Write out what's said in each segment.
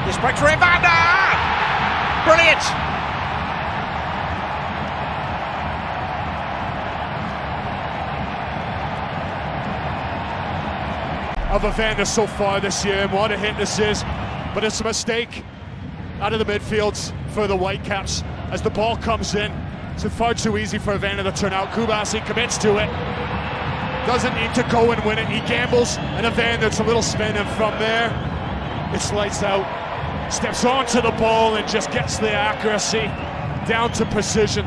This breaks for Evander! Brilliant! Of Evander so far this year, and what a hit this is. But it's a mistake out of the midfield for the Whitecaps as the ball comes in. It's far too easy for Evander to turn out. Kubasi commits to it. Doesn't need to go and win it. He gambles, and Evander, it's a little spin, and from there, it's lights out. Steps onto the ball and just gets the accuracy down to precision.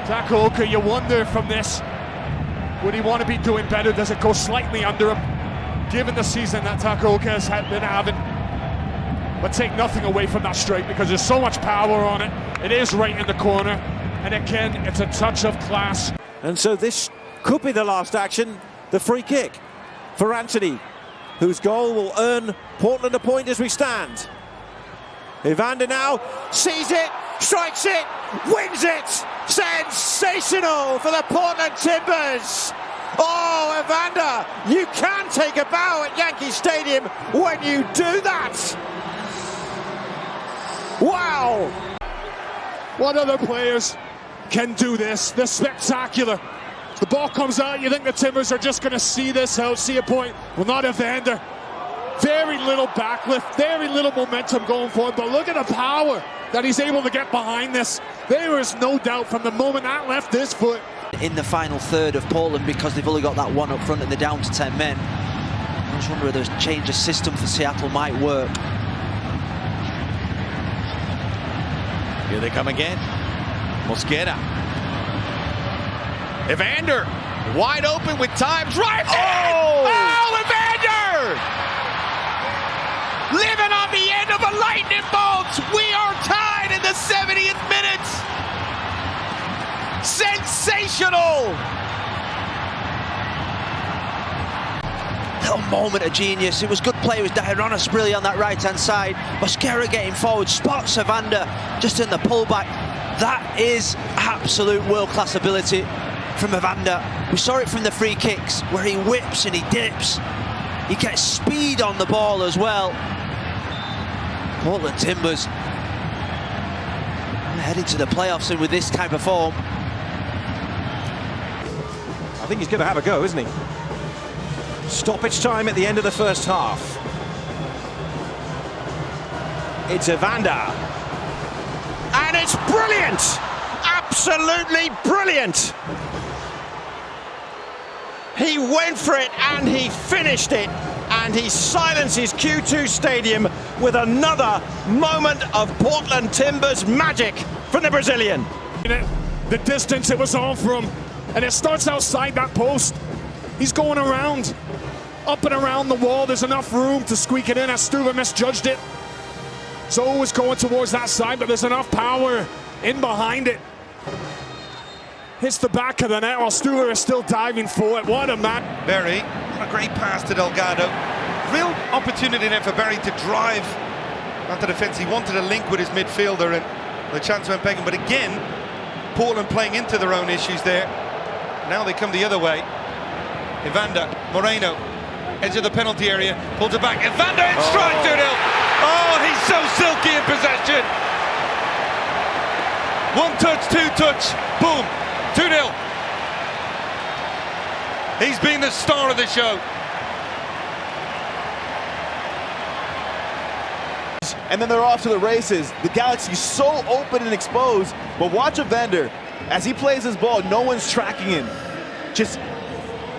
Takaoka, you wonder from this, would he want to be doing better? Does it go slightly under him? Given the season that Takaoka has been having. But take nothing away from that strike because there's so much power on it. It is right in the corner. And again, it's a touch of class. And so this could be the last action. The free kick for Anthony, whose goal will earn Portland a point as we stand. Evander now sees it, strikes it, wins it. Sensational for the Portland Timbers. Oh, Evander, you can take a bow at Yankee Stadium when you do that. Wow. What other players can do this? They're spectacular. The ball comes out, you think the Timbers are just going to see this out, see a point. Well, not Evander. Very little backlift, very little momentum going forward, but look at the power that he's able to get behind this. There is no doubt from the moment that left his foot. In the final third of Portland, because they've only got that one up front and they're down to 10 men. I just wonder whether a change of system for Seattle might work. Here they come again. Mosquera. Evander, wide open with time, drives in! Oh, Evander! Living on the end of a lightning bolt! We are tied in the 70th minute! Sensational! Little moment of genius. It was good play. It was Daironis really on that right-hand side. Mosquera getting forward, spots Evander just in the pullback. That is absolute world-class ability from Evander. We saw it from the free kicks where he whips and he dips. He gets speed on the ball as well. Portland Timbers heading to the playoffs and with this type of form. I think he's going to have a go, isn't he? Stoppage time at the end of the first half. It's Evander. And it's brilliant! Absolutely brilliant! He went for it and he finished it. And he silences Q2 Stadium with another moment of Portland Timbers magic from the Brazilian. The distance it was on for him. And it starts outside that post. He's going around, up and around the wall. There's enough room to squeak it in as Stuver misjudged it. So it was going towards that side, but there's enough power in behind it. Hits the back of the net while Stuver is still diving for it. What a man. Berry, a great pass to Delgado. Real opportunity there for Berry to drive at the defence. He wanted a link with his midfielder and the chance went begging. But again, Portland playing into their own issues there. Now they come the other way. Evander, Moreno, edge of the penalty area, pulls it back. Evander in stride, 2-0. Oh, he's so silky in possession. One touch, two touch, boom, 2-0. He's been the star of the show. And then they're off to the races. The Galaxy's so open and exposed, but watch Evander. As he plays his ball, no one's tracking him. Just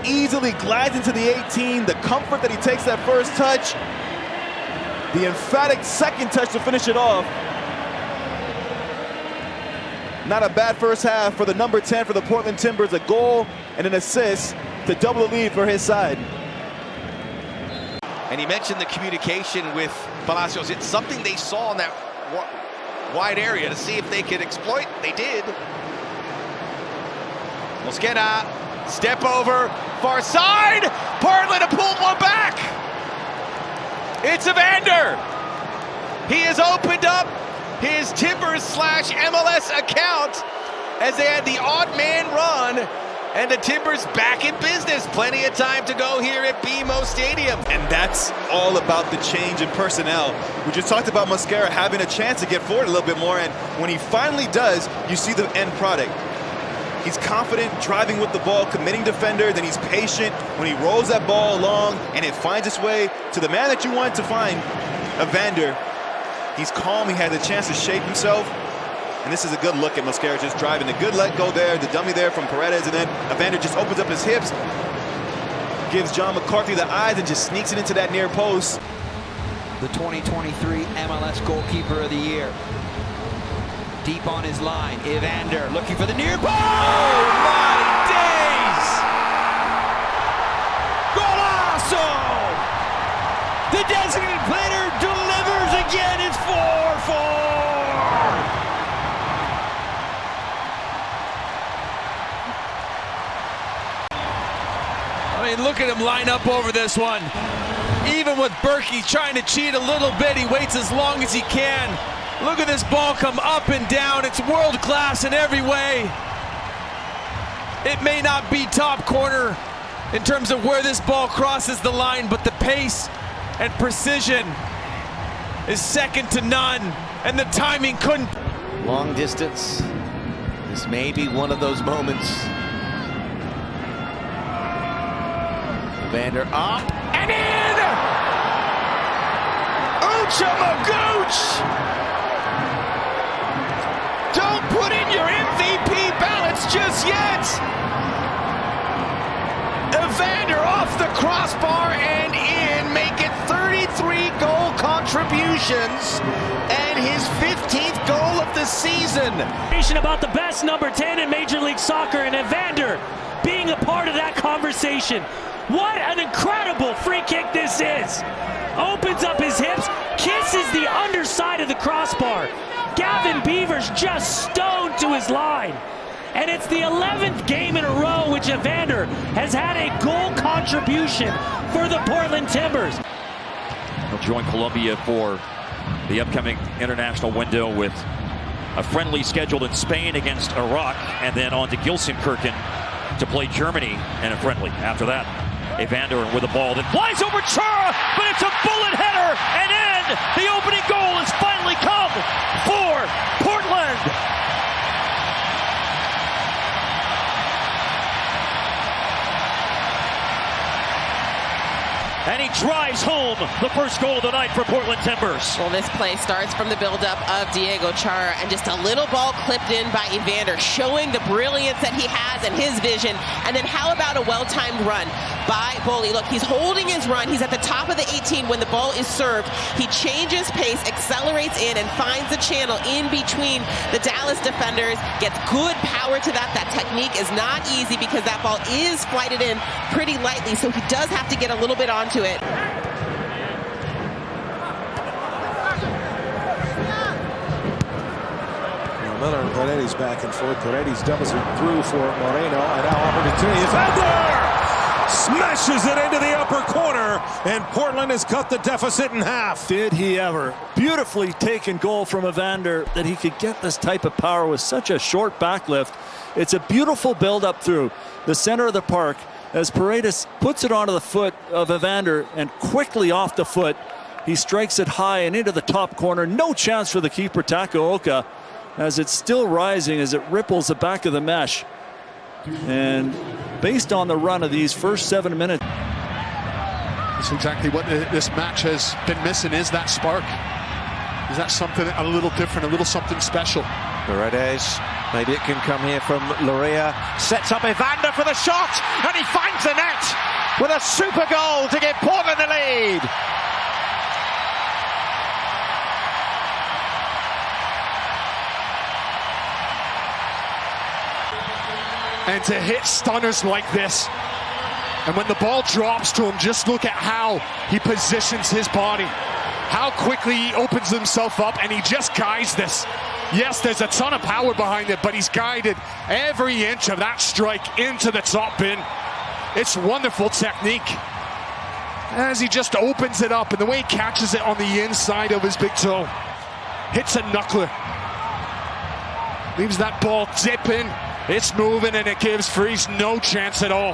easily glides into the 18, the comfort that he takes that first touch, the emphatic second touch to finish it off. Not a bad first half for the number 10 for the Portland Timbers, a goal and an assist to double the lead for his side. And he mentioned the communication with Palacios. It's something they saw in that wide area to see if they could exploit. They did. Mosquera, step over, far side. Portland have pulled one back. It's Evander. He has opened up his Timbers/MLS account as they had the odd man run And the Timbers back in business. Plenty of time to go here at BMO Stadium. And that's all about the change in personnel. We just talked about Mosquera having a chance to get forward a little bit more, and when he finally does, you see the end product. He's confident, driving with the ball, committing defender, then he's patient when he rolls that ball along and it finds its way to the man that you want to find, Evander. He's calm, he has a chance to shape himself. And this is a good look at Mosquera just driving. The good let go there, the dummy there from Paredes, and then Evander just opens up his hips, gives John McCarthy the eyes, and just sneaks it into that near post. The 2023 MLS Goalkeeper of the Year. Deep on his line, Evander looking for the near ball. Oh my days! Golazo! The designated player delivers again. It's 4-4. I mean, look at him line up over this one. Even with Berkey trying to cheat a little bit, he waits as long as he can. Look at this ball come up and down. It's world class in every way. It may not be top corner in terms of where this ball crosses the line, but the pace and precision is second to none, and the timing couldn't. Long distance. This may be one of those moments. Evander up and in! Uchamagooch! Don't put in your MVP ballots just yet! Evander off the crossbar and in, make it 33 goal contributions and his 15th goal of the season. About the best number 10 in Major League Soccer, and Evander being a part of that conversation. What an incredible free kick this is. Opens up his hips, kisses the underside of the crossbar. Gavin Beaver's just stoned to his line. And it's the 11th game in a row which Evander has had a goal contribution for the Portland Timbers. He'll join Colombia for the upcoming international window with a friendly scheduled in Spain against Iraq, and then on to Gelsenkirchen to play Germany in a friendly after that. Evander with the ball that flies over Chara, but it's a bullet header, and in! The opening goal has finally come for Portland! And he drives home the first goal of the night for Portland Timbers. Well, this play starts from the buildup of Diego Chara, and just a little ball clipped in by Evander, showing the brilliance that he has and his vision. And then how about a well-timed run by Boley? Look, he's holding his run. He's at the top of the 18 when the ball is served. He changes pace, accelerates in, and finds the channel in between the Dallas defenders. Gets good power to that. That technique is not easy because that ball is flighted in pretty lightly, so he does have to get a little bit onto it. Miller and Paredes back and forth. Paredes doubles it through for Moreno, and now opportunity. Evander smashes it into the upper corner, and Portland has cut the deficit in half. Did he ever? Beautifully taken goal from Evander, that he could get this type of power with such a short backlift. It's a beautiful build up through the center of the park as Paredes puts it onto the foot of Evander, and quickly off the foot he strikes it high and into the top corner. No chance for the keeper Takaoka, as it's still rising as it ripples the back of the mesh. And based on the run of these first 7 minutes, that's exactly what this match has been missing, is that spark. Is that something a little different, a little something special? Paredes, maybe it can come here from Loria. Sets up Evander for the shot, and he finds the net with a super goal to give Portland the lead. And to hit stunners like this, and when the ball drops to him, just look at how he positions his body, how quickly he opens himself up, and he just guides this. Yes, there's a ton of power behind it, but he's guided every inch of that strike into the top bin. It's wonderful technique as he just opens it up, and the way he catches it on the inside of his big toe, hits a knuckler, leaves that ball dip in. It's moving and it gives Freeze no chance at all.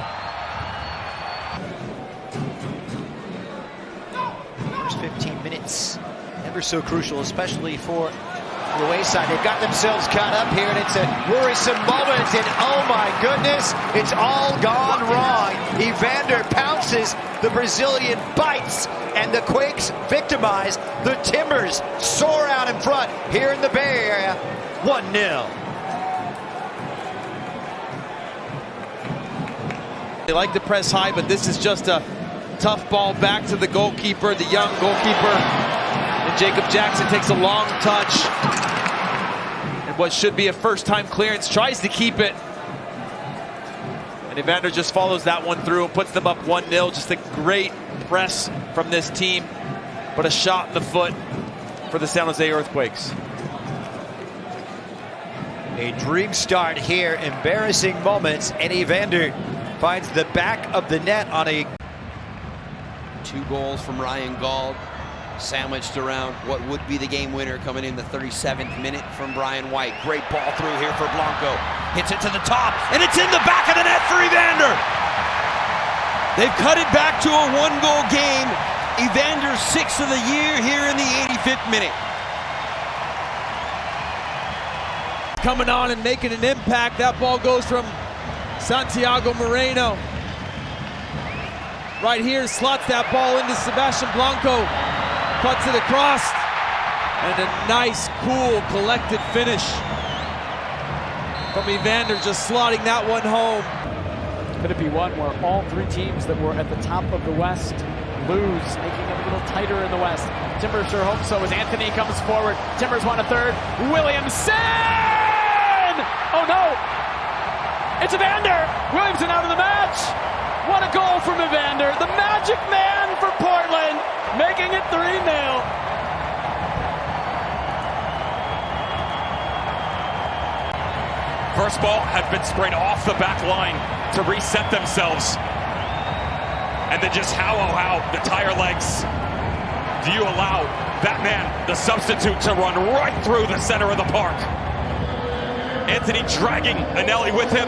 First 15 minutes, ever so crucial, especially for the away side. They've got themselves caught up here, and it's a worrisome moment, and oh my goodness, it's all gone wrong. Evander pounces, the Brazilian bites, and the Quakes victimized. The Timbers soar out in front here in the Bay Area, 1-0. They like to press high, but this is just a tough ball back to the goalkeeper, the young goalkeeper. And Jacob Jackson takes a long touch. And what should be a first-time clearance, tries to keep it. And Evander just follows that one through and puts them up 1-0. Just a great press from this team, but a shot in the foot for the San Jose Earthquakes. A dream start here, embarrassing moments, and Evander finds the back of the net on a... 2 goals from Ryan Gauld, sandwiched around what would be the game winner coming in the 37th minute from Brian White. Great ball through here for Blanco. Hits it to the top, and it's in the back of the net for Evander. They've cut it back to a 1-goal game. Evander's 6th of the year here in the 85th minute. Coming on and making an impact. That ball goes from Santiago Moreno. Right here, slots that ball into Sebastian Blanco. Cuts it across. And a nice, cool, collected finish from Evander, just slotting that one home. Could it be one where all 3 teams that were at the top of the West lose, making it a little tighter in the West? Timbers sure hope so as Anthony comes forward. Timbers want a third. Williamson! Oh no! It's Evander! Williamson out of the match! What a goal from Evander! The magic man for Portland, making it 3-0. First ball had been sprayed off the back line to reset themselves. And then just how the tire legs. Do you allow that man, the substitute, to run right through the center of the park? Anthony dragging Anelli with him.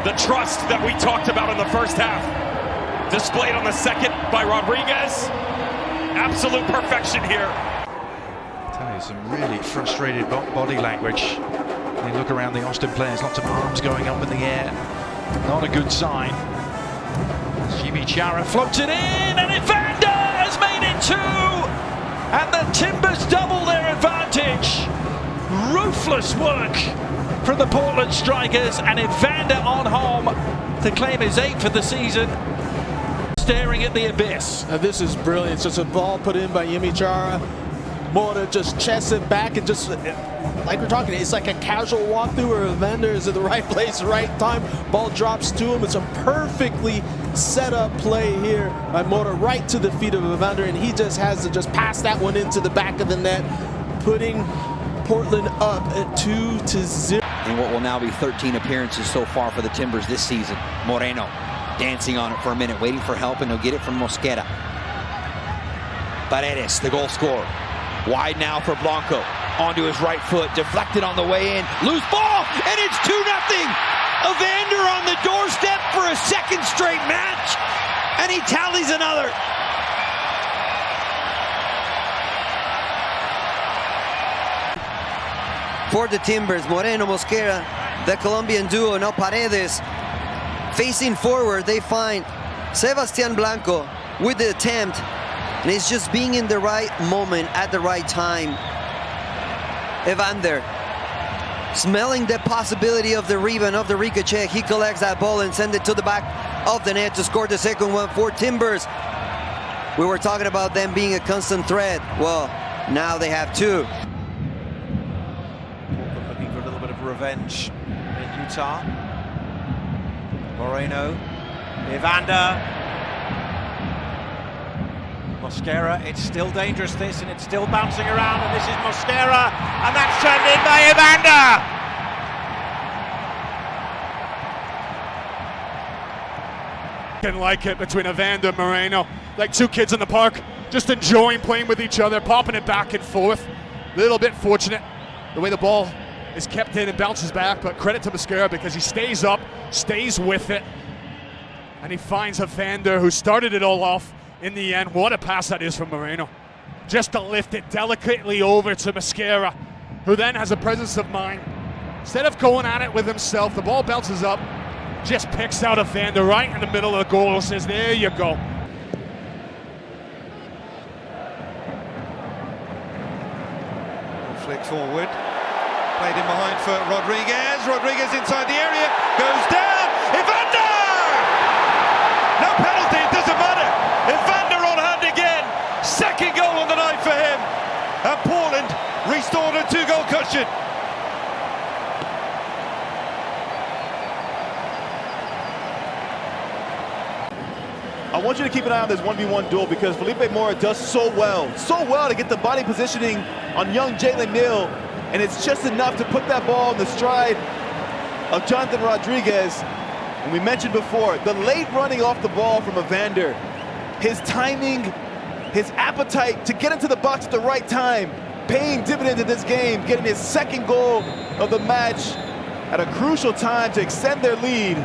The trust that we talked about in the first half, displayed on the second by Rodriguez. Absolute perfection here. Tell you, some really frustrated body language. You look around the Austin players, lots of arms going up in the air. Not a good sign. Jimmy Chara floats it in, and Evander has made it 2! And the Timbers double their advantage. Ruthless work from the Portland Strikers, and Evander on home to claim his 8th for the season, staring at the abyss. This is brilliant. Just a ball put in by Yimi Chara. Mora just chests it back and just, like we're talking, it's like a casual walkthrough where Evander is at the right place, right time. Ball drops to him. It's a perfectly set up play here by Mora right to the feet of Evander, and he just has to just pass that one into the back of the net, putting Portland up at 2-0. In what will now be 13 appearances so far for the Timbers this season. Moreno dancing on it for a minute, waiting for help, and he'll get it from Mosquera. Paredes, the goal scorer. Wide now for Blanco. Onto his right foot, deflected on the way in. Loose ball, and it's 2-0. Evander on the doorstep for a 2nd straight match, and he tallies another. For the Timbers, Moreno, Mosquera, the Colombian duo, now Paredes. Facing forward, they find Sebastian Blanco with the attempt. And it's just being in the right moment at the right time. Evander, smelling the possibility of the rebound, of the ricochet, he collects that ball and sends it to the back of the net to score the second one for Timbers. We were talking about them being a constant threat. Well, now they have 2. Looking for a little bit of revenge in Utah. Moreno, Evander, Mosquera. It's still dangerous, this, and it's still bouncing around, and this is Mosquera, and that's turned in by Evander. Didn't like it between Evander and Moreno, like 2 kids in the park, just enjoying playing with each other, popping it back and forth. A little bit fortunate the way the ball is kept in and bounces back, but credit to Mosquera because he stays up, stays with it, and he finds Evander, who started it all off in the end. What a pass that is from Moreno. Just to lift it delicately over to Mosquera, who then has a presence of mind. Instead of going at it with himself, the ball bounces up, just picks out Evander right in the middle of the goal and says, there you go. Flick forward, played in behind for Rodriguez. Rodriguez inside the area, goes down. Evander! No penalty, it doesn't matter. Evander on hand again. Second goal on the night for him. And Portland restored a 2-goal cushion. I want you to keep an eye on this 1v1 duel because Felipe Mora does so well to get the body positioning on young Jalen Neal, and it's just enough to put that ball in the stride of Jonathan Rodriguez. And we mentioned before, the late running off the ball from Evander, his timing, his appetite to get into the box at the right time, paying dividends in this game, getting his second goal of the match at a crucial time to extend their lead.